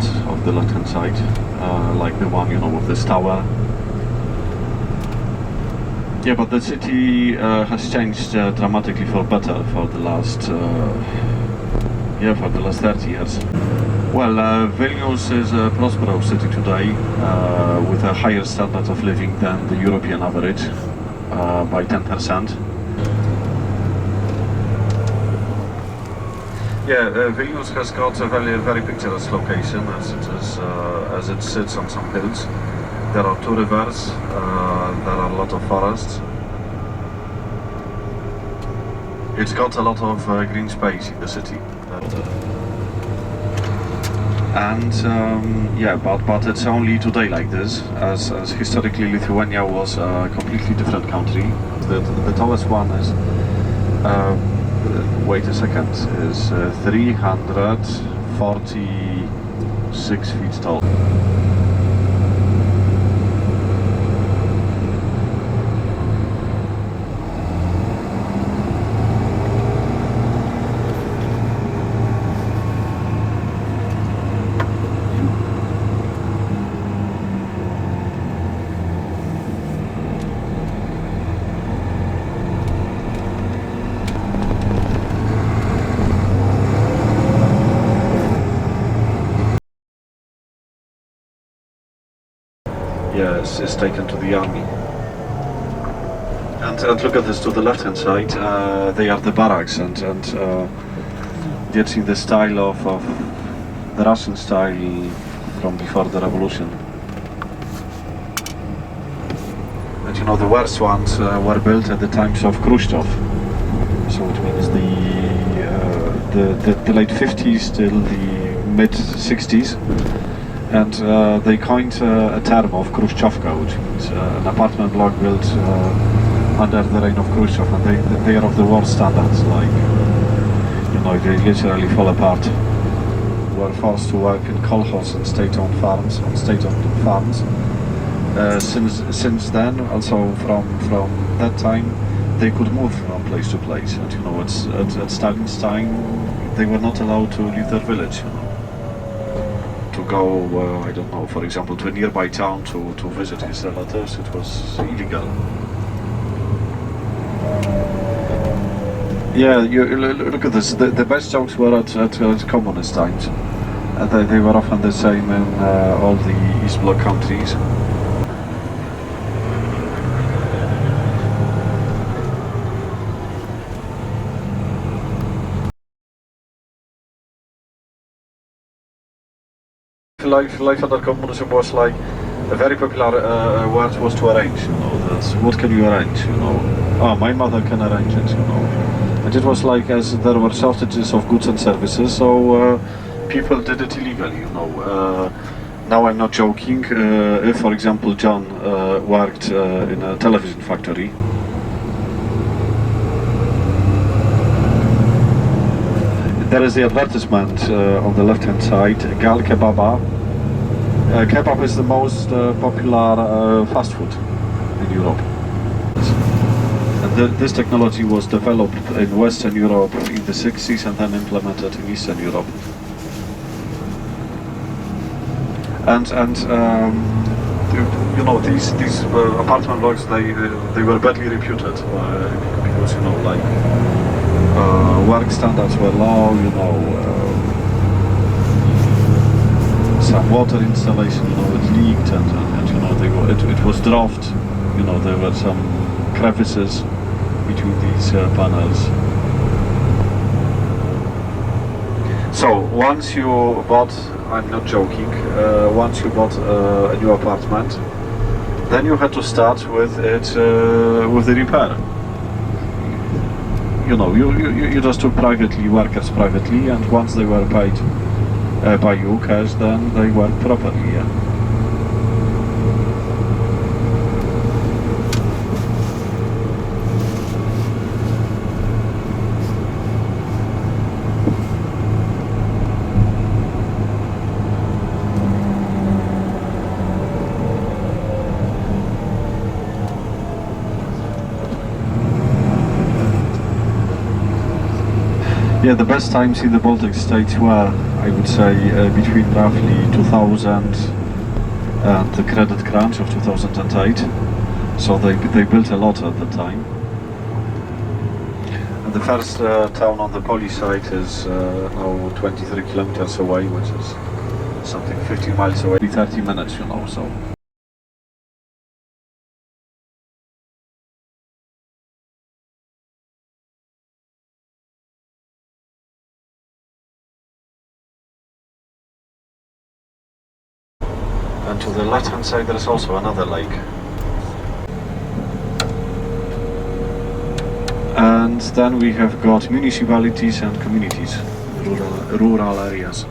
of the left-hand side, like the one, you know, with this tower. Yeah, but the city has changed dramatically for better for the last, for the last 30 years. Well, Vilnius is a prosperous city today, with a higher standard of living than the European average, by 10%. Yeah, Vilnius has got a very picturesque location as it sits on some hills. There are 2 rivers, there are a lot of forests. It's got a lot of green space in the city. And but it's only today like this, as historically Lithuania was a completely different country. The tallest one is, wait a second, is 346 feet tall. Yes, is taken to the army. And look at this, to the left-hand side, they are the barracks, and it's in the style of the Russian style from before the revolution. And you know, the worst ones were built at the times of Khrushchev. So it means the late 50s till the mid 60s. And they coined a term of Khrushchevka, which means an apartment block built under the reign of Khrushchev, and they are of the worst standards, like, you know, they literally fall apart. We were forced to work in kolkhoz and state-owned farms, Since then, also from that time, they could move from place to place, and you know, at Stalin's time, they were not allowed to leave their village, you know. To go, I don't know, for example, to a nearby town to visit his relatives, it was illegal. Yeah, you look at this. The best jokes were at communist times, and they were often the same in all the East Bloc countries. Life under communism was like a very popular word was to arrange, you know. That's what can you arrange, you know. Oh, my mother can arrange it, you know. And it was like, as there were shortages of goods and services, so people did it illegally, you know. Now I'm not joking. If, for example, John worked in a television factory, there is the advertisement on the left-hand side, Gal Kebaba. Kebab is the most popular fast food in Europe. And this technology was developed in Western Europe in the 60s and then implemented in Eastern Europe. And you know, these apartment blocks, they were badly reputed because, you know, like, work standards were low, you know, some water installation, you know, it leaked, and you know, it was draft, you know, there were some crevices between these panels. So once you bought, I'm not joking, once you bought a new apartment, then you had to start with it, with the repair. You know, you just took workers privately, and once they were paid by you cash, then they worked properly, yeah. Yeah, the best times in the Baltic states were, I would say, between roughly 2000 and the credit crunch of 2008. So they built a lot at the time. And the first town on the Polish side is now 23 kilometers away, which is something 50 miles away. 30 minutes, you know, so. And to the left-hand side there is also another lake. And then we have got municipalities and communities, rural areas.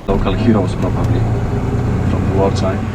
Local heroes probably from the wartime.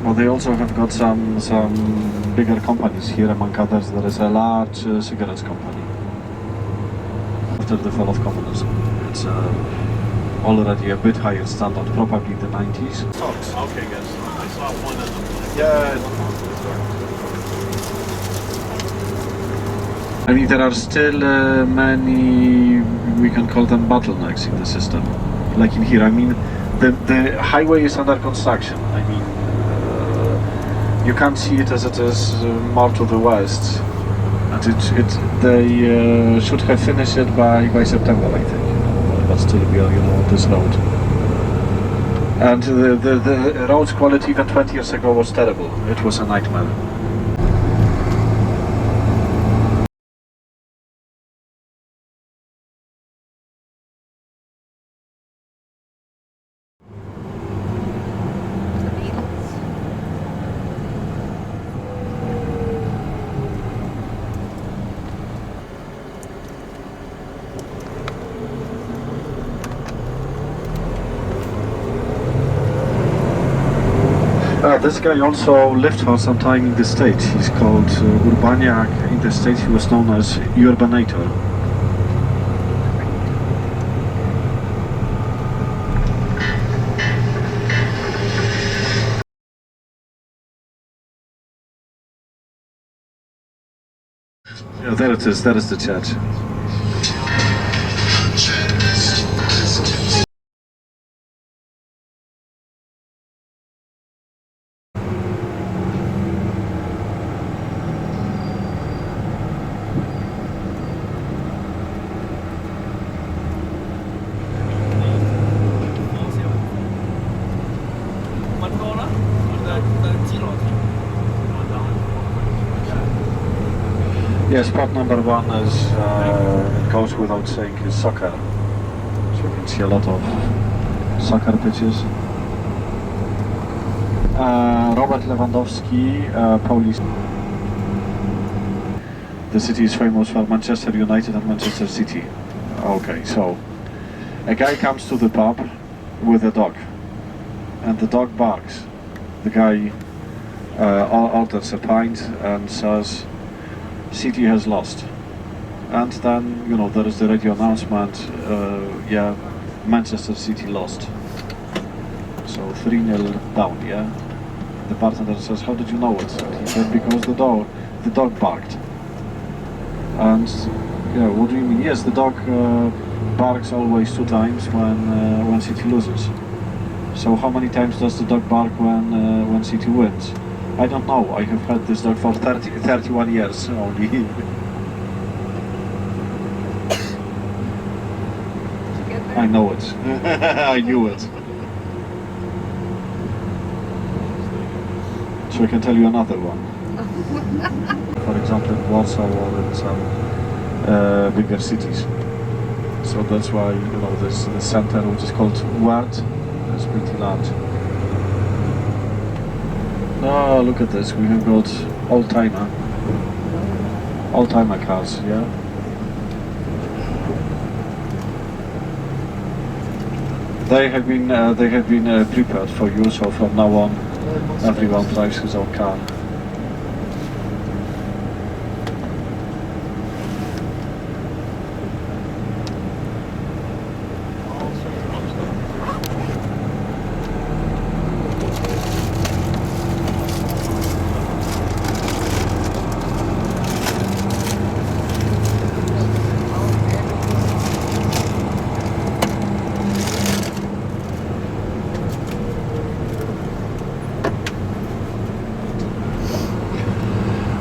Well, they also have got some bigger companies here. Among others, there is a large cigarettes company. After the fall of communism, it's already a bit higher standard, probably the 90s. Okay, guys. I saw one of them. Yeah. I mean, there are still many, we can call them bottlenecks in the system. Like in here, I mean, the highway is under construction. I mean, you can't see it as it is more to the west, and they should have finished it by September, I think. But still, we are on this road. And the road's quality even 20 years ago was terrible. It was a nightmare. this guy also lived for some time in the States. He's called Urbaniak. In the States he was known as Urbanator. Yeah, there it is, that is the church. Yes, spot number one is, it goes without saying, is soccer. So you can see a lot of soccer pitches. Robert Lewandowski, Polish. The city is famous for Manchester United and Manchester City. Okay, so a guy comes to the pub with a dog, and the dog barks. The guy orders a pint and says, City has lost. And then, you know, there is the radio announcement, yeah, Manchester City lost. So 3-0 down, yeah? The bartender says, how did you know it? And he said, because the dog barked. And, yeah, what do you mean? Yes, the dog barks always 2 times when City loses. So how many times does the dog bark when City wins? I don't know. I have had this dog for 31 years only. I know it. I knew it. So I can tell you another one. For example, in Warsaw or in some bigger cities. So that's why, you know, this center, which is called Ward, is pretty large. Oh, look at this, we have got old-timer cars, yeah? They have been prepared for you, so from now on everyone drives his own car.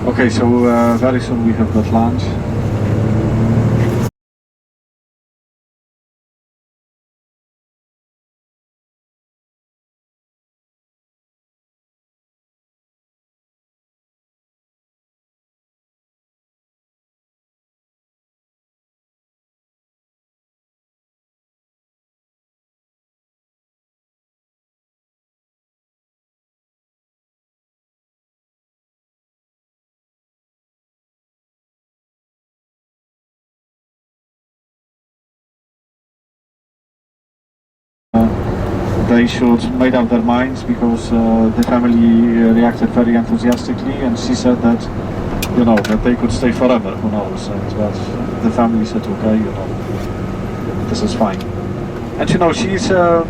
Okay, so very soon we have got lunch. They should made up their minds because the family reacted very enthusiastically, and she said that, you know, that they could stay forever, who knows, but the family said, okay, you know, this is fine. And you know, she's a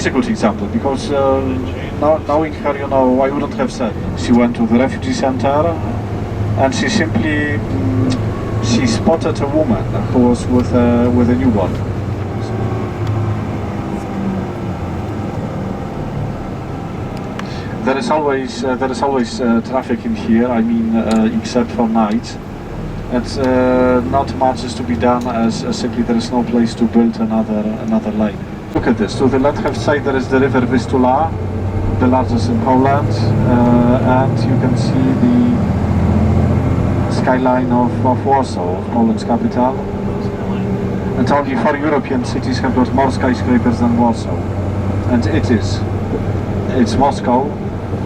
good example, because knowing her, you know, I wouldn't have said. She went to the refugee center, and she simply, she spotted a woman who was with a newborn. There is always traffic in here. I mean, except for night, and not much is to be done as simply there is no place to build another lane. Look at this. To the left-hand side there is the river Vistula, the largest in Poland, and you can see the skyline of Warsaw, Poland's capital. And only 4 European cities have got more skyscrapers than Warsaw, and it's Moscow.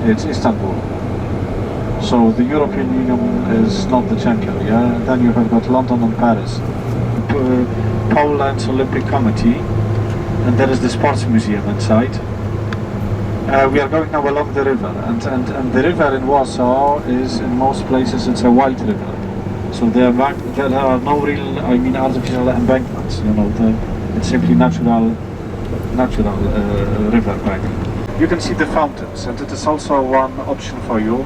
It's Istanbul. So the European Union is not the champion, yeah? Then you have got London and Paris. Poland's Olympic Committee, and there is the sports museum inside. We are going now along the river, and the river in Warsaw is, in most places, it's a white river. So there are no real, I mean, artificial embankments. You know, it's simply natural river bank. You can see the fountains, and it is also one option for you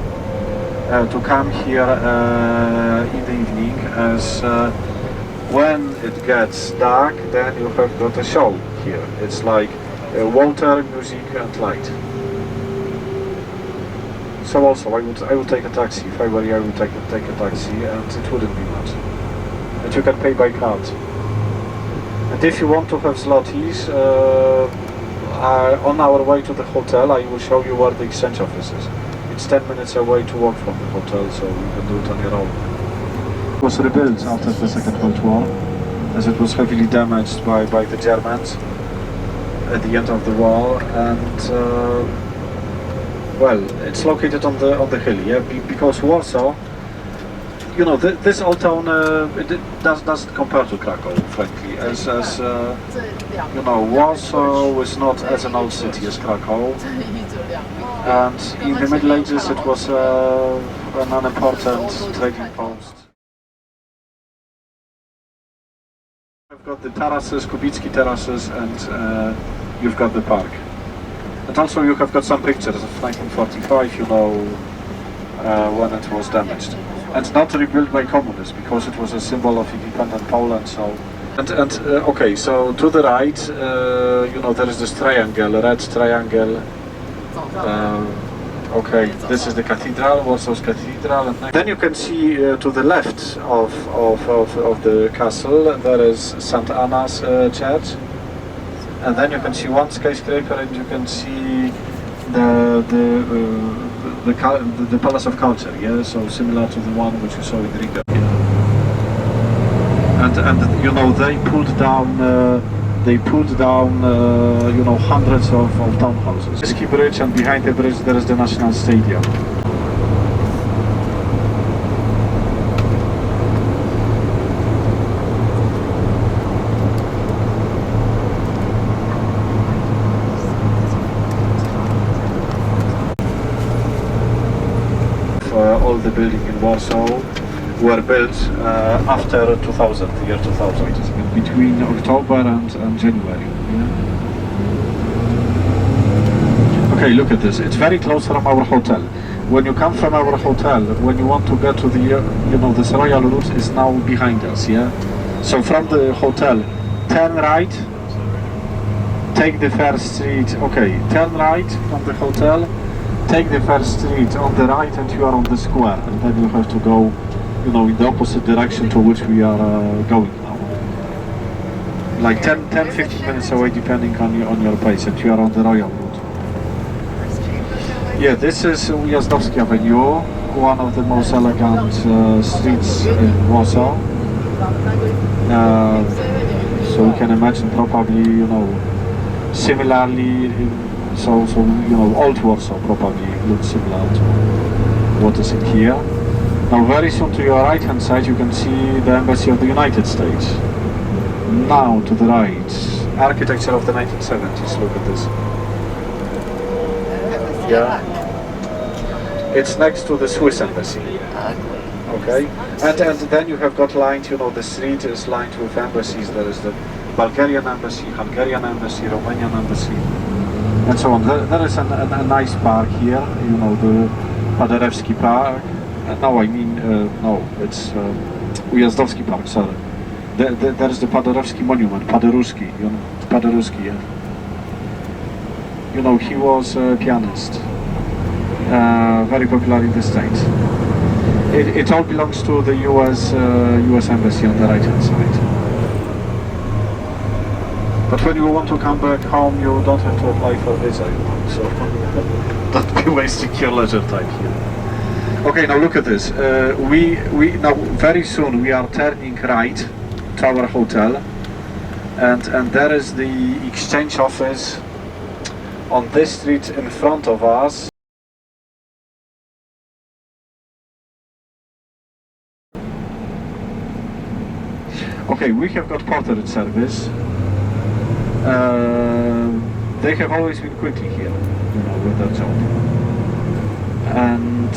to come here in the evening, as when it gets dark, then you have got a show here. It's like water, music and light. So also I would take a taxi. If I were you, I would take a taxi, and it wouldn't be much. And you can pay by card. And if you want to have zlotys, on our way to the hotel, I will show you where the exchange office is. It's 10 minutes away to walk from the hotel, so you can do it on your own. It was rebuilt after the Second World War, as it was heavily damaged by the Germans at the end of the war, and well, it's located on the hill, yeah, because Warsaw, you know, this old town it doesn't compare to Krakow, frankly, as you know, Warsaw is not as an old city as Krakow, and in the Middle Ages it was an unimportant trading post. You've got the terraces, Kubicki terraces, and you've got the park. And also you have got some pictures of 1945, you know, when it was damaged. And not rebuilt by communists, because it was a symbol of independent Poland, so... okay, so to the right, you know, there is this triangle, red triangle. Okay, this is the cathedral, Warsaw's cathedral. And then you can see to the left of the castle, there is St. Anna's church. And then you can see one skyscraper, and you can see the Palace of Culture, yeah, so similar to the one which you saw in Riga. And you know, they pulled down you know, hundreds of townhouses. This key bridge, and behind the bridge there is the National Stadium. All the buildings in Warsaw were built after 2000, the year 2000, between October and January. Yeah? Okay, look at this. It's very close from our hotel. When you come from our hotel, when you want to get to the, you know, this royal route is now behind us. Yeah. So from the hotel, turn right, take the first street. Okay, turn right from the hotel. Take the first street on the right, and you are on the square, and then you have to go, you know, in the opposite direction to which we are going now. Like 10-15 minutes away, depending on your pace, and you are on the royal route. Yeah, this is Ujazdowski Avenue, one of the most elegant streets in Warsaw. So you can imagine, probably, you know, similarly. So you know, old Warsaw probably looks similar to what is in here. Now very soon to your right hand side you can see the Embassy of the United States. Now to the right, architecture of the 1970s, look at this. Yeah. It's next to the Swiss Embassy. Okay. And then you have got lined, you know, the street is lined with embassies. There is the Bulgarian Embassy, Hungarian Embassy, Romanian Embassy, and so on. There is a nice park here, you know, the Paderewski Park. No, I mean, no, it's Ujazdowski Park, sorry. There is the Paderewski Monument, Paderewski, you know, Paderewski, yeah. You know, he was a pianist, very popular in the States. It all belongs to the US Embassy on the right hand side. But when you want to come back home, you don't have to apply for a visa, you know, so don't be wasting your leisure time here. Okay, now look at this. We now very soon we are turning right to our hotel, and there is the exchange office on this street in front of us. Okay, we have got porterage service. they have always been quickly here, you know, with their job. And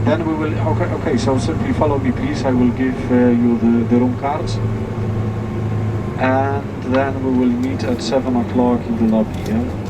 then we will, okay, so simply follow me please, I will give you the room cards. And then we will meet at 7 o'clock in the lobby, yeah?